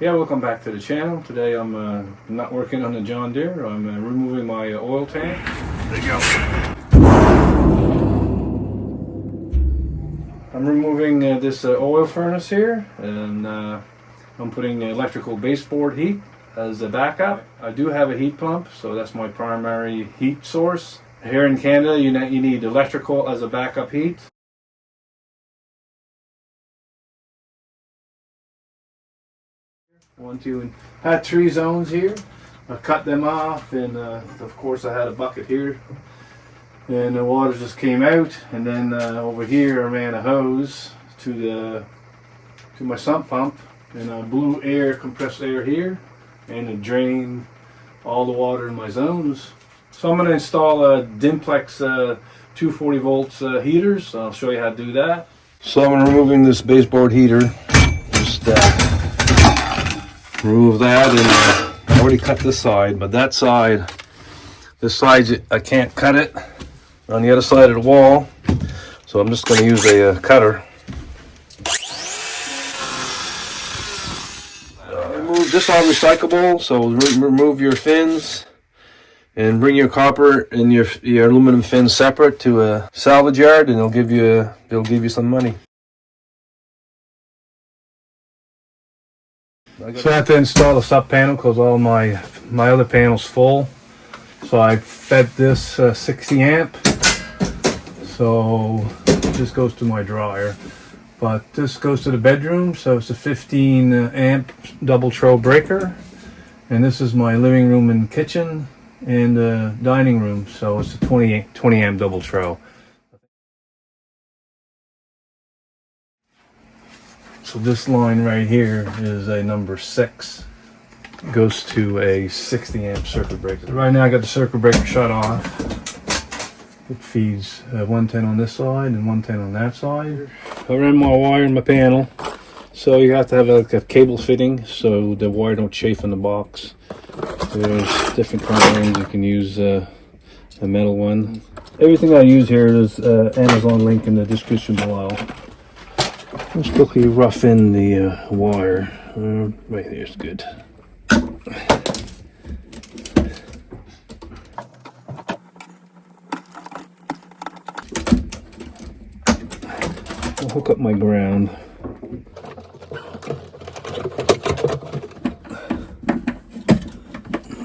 Yeah, welcome back to the channel. Today I'm not working on the John Deere. I'm removing my oil tank. There you go. I'm removing this oil furnace here, and I'm putting electrical baseboard heat as a backup. I do have a heat pump, so that's my primary heat source. Here in Canada, you need electrical as a backup heat. Had 3 zones here. I cut them off, and of course I had a bucket here, and the water just came out. And then over here I ran a hose to my sump pump, and I blew air, compressed air here, and it drained all the water in my zones. So I'm going to install a Dimplex 240 volts heaters. I'll show you how to do that. So I'm removing this baseboard heater. Just remove that, and I already cut this side, but this side I can't cut it on the other side of the wall, so I'm just going to use a cutter. Remove this, all recyclable, so remove your fins and bring your copper and your aluminum fins separate to a salvage yard, and they'll give you some money. So I have to install a sub panel because all my other panel's full. So I fed this 60 amp. So this goes to my dryer, but this goes to the bedroom. So it's a 15 amp double throw breaker, and this is my living room and kitchen and dining room. So it's a 20 amp double throw. So this line right here is a number 6. It goes to a 60 amp circuit breaker. Right now I got the circuit breaker shut off. It feeds 110 on this side and 110 on that side. I ran my wire in my panel. So you have to have like a cable fitting so the wire don't chafe in the box. There's different kinds. You can use a metal one. Everything I use here is Amazon link in the description below. Let's quickly rough in the wire. Right there is good. I'll hook up my ground.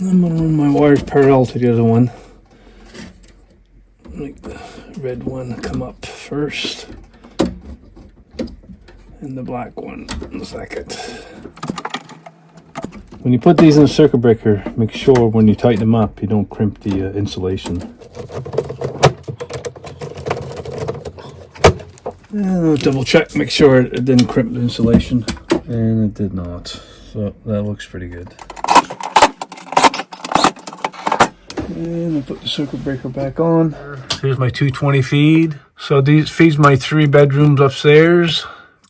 I'm going to run my wires parallel to the other one. Make the red one come up first, and the black one in the second. When you put these in a circuit breaker, make sure when you tighten them up you don't crimp the insulation. And I'll double check, make sure it didn't crimp the insulation, and it did not. So that looks pretty good. And I'll put the circuit breaker back on. Here's my 220 feed. So these feeds my 3 bedrooms upstairs.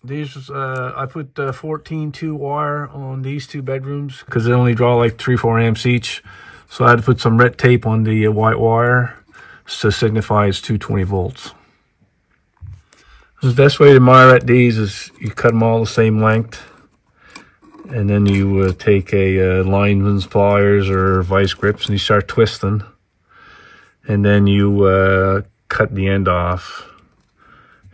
These I put 14-2 wire on these 2 bedrooms because they only draw like 3-4 amps each. So I had to put some red tape on the white wire to signify it's 220 volts. The best way to wire these is you cut them all the same length, and then you take a lineman's pliers or vice grips and you start twisting, and then you cut the end off,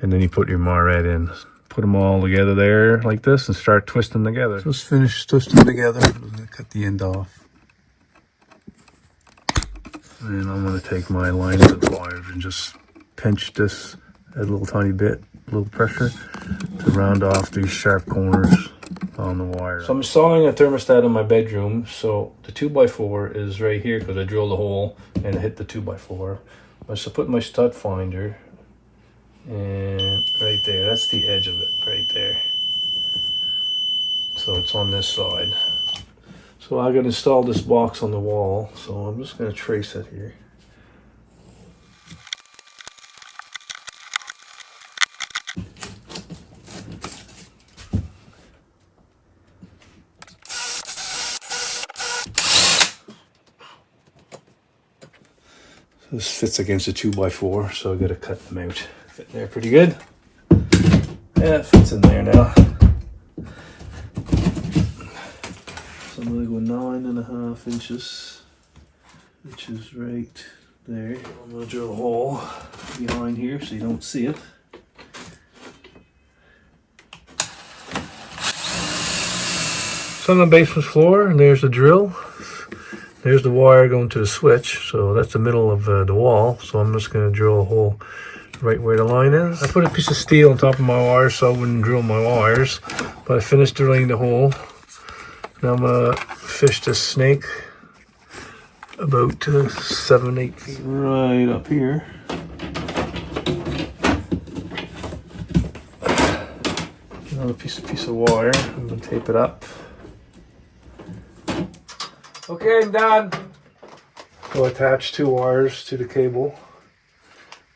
and then you put your marette in. Put them all together there like this and start twisting together. Just finish twisting together. I'm going to cut the end off. And I'm going to take my lineman pliers and just pinch this a little tiny bit, a little pressure, to round off these sharp corners on the wire. So I'm installing a thermostat in my bedroom. So the 2x4 is right here because I drilled a hole and it hit the 2x4. I just put my stud finder, and right there, that's the edge of it right there. So it's on this side. So I got to install this box on the wall, so I'm just going to trace it here. This fits against a 2x4, so I got to cut them out. Fit there pretty good. Yeah, it fits in there now. I'm going to go 9.5 inches, which is right there. I'm going to drill a hole behind here so you don't see it. So on the basement floor, and there's the drill. There's the wire going to the switch, so that's the middle of the wall. So I'm just going to drill a hole right where the line is. I put a piece of steel on top of my wires so I wouldn't drill my wires, but I finished drilling the hole. Now I'm going to fish this snake about 7-8 feet right up here. Another piece of wire. I'm going to tape it up. Okay, I'm done. I'll attach 2 wires to the cable.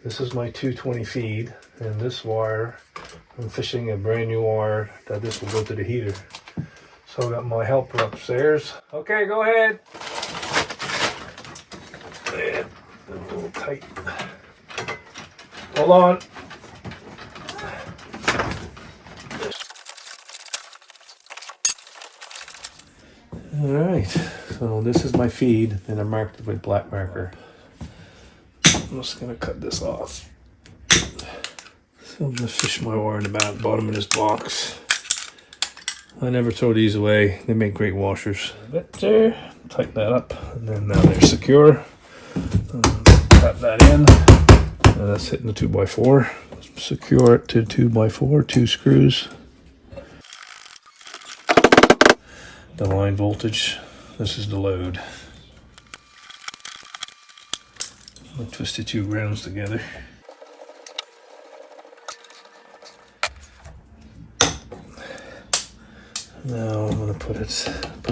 This is my 220 feed, and this wire, I'm fishing a brand new wire that this will go to the heater. So I got my helper upstairs. Okay, go ahead. Yeah, a little tight. Hold on. Alright, so this is my feed, and I marked it with black marker. I'm just going to cut this off. So I'm going to fish my wire in the bottom of this box. I never throw these away, they make great washers. Right there, tighten that up, and then now they're secure. Tap that in, and that's hitting the 2x4. Secure it to 2x4, 2 screws. The line voltage, this is the load. I'll twist the 2 grounds together. Now I'm going to put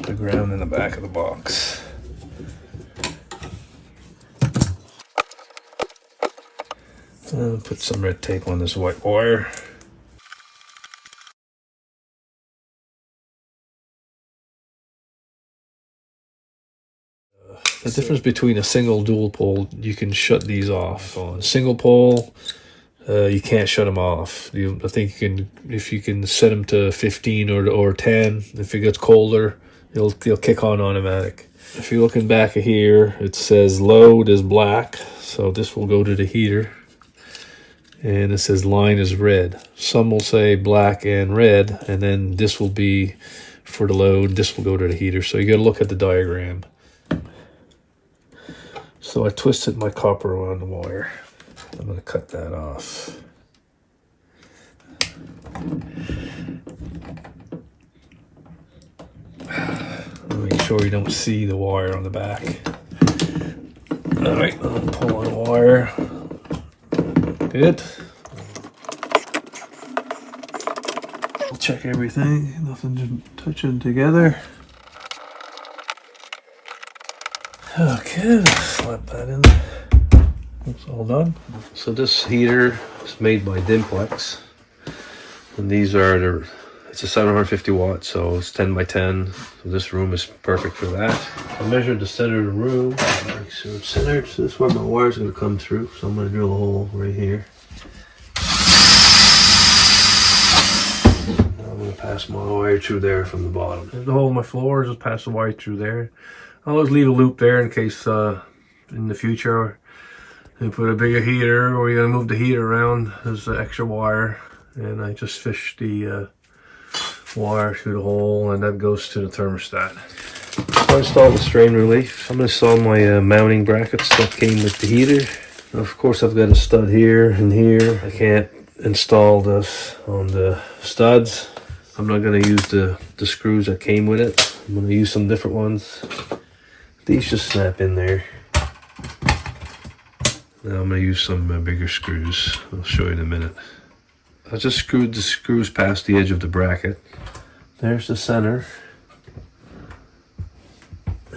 the ground in the back of the box. And put some red tape on this white wire. The difference between a single dual pole, you can shut these off. On single pole, you can't shut them off. I think you can, if you can set them to 15 or 10. If it gets colder, they'll kick on automatic. If you're looking back at here, it says load is black, so this will go to the heater. And it says line is red. Some will say black and red, and then this will be for the load. This will go to the heater. So you got to look at the diagram. So I twisted my copper around the wire. I'm going to cut that off. Make sure you don't see the wire on the back. Alright, I'll pull on the wire. Good. I'll check everything. Nothing touching together. Okay, slap that in. That's all done. So this heater is made by Dimplex, and these are it's a 750 watt, so it's 10 by 10. So this room is perfect for that. I measured the center of the room, make sure it's centered. So this is where my wire's going to come through. So I'm going to drill a hole right here. Now I'm going to pass my wire through there from the bottom. There's the hole in my floor. Just pass the wire through there. I always leave a loop there in case in the future you put a bigger heater or you're gonna move the heater around. There's an extra wire, and I just fish the wire through the hole, and that goes to the thermostat. So I installed the strain relief. I'm gonna install my mounting brackets that came with the heater. Now, of course, I've got a stud here and here. I can't install this on the studs. I'm not gonna use the screws that came with it. I'm gonna use some different ones. These just snap in there. Now I'm going to use some bigger screws. I'll show you in a minute. I just screwed the screws past the edge of the bracket. There's the center.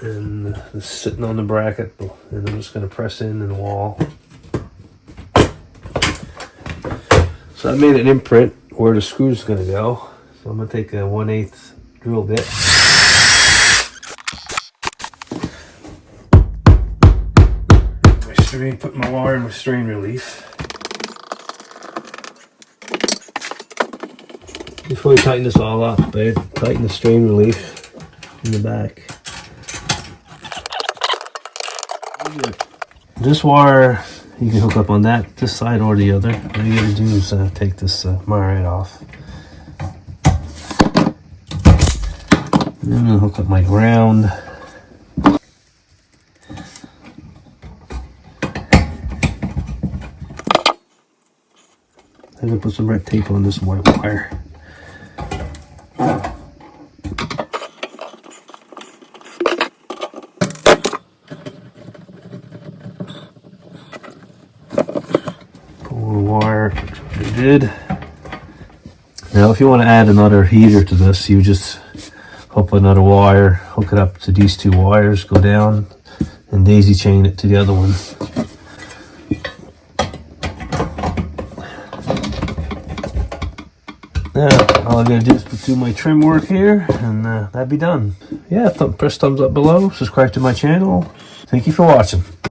And it's sitting on the bracket. And I'm just going to press in the wall. So I made an imprint where the screws are going to go. So I'm going to take a 1/8 drill bit. Put my wire in with strain relief. Before you tighten this all up, babe, tighten the strain relief in the back. This wire you can hook up on this side or the other. All you gotta do is take this wire right off. And then I'm gonna hook up my ground. I'm gonna put some red tape on this white wire. Pull the wire good. Now if you want to add another heater to this, you just hook another wire, hook it up to these two wires, go down and daisy chain it to the other one. Now, all I gotta do is do my trim work here, and that'd be done. Yeah, press thumbs up below, subscribe to my channel. Thank you for watching.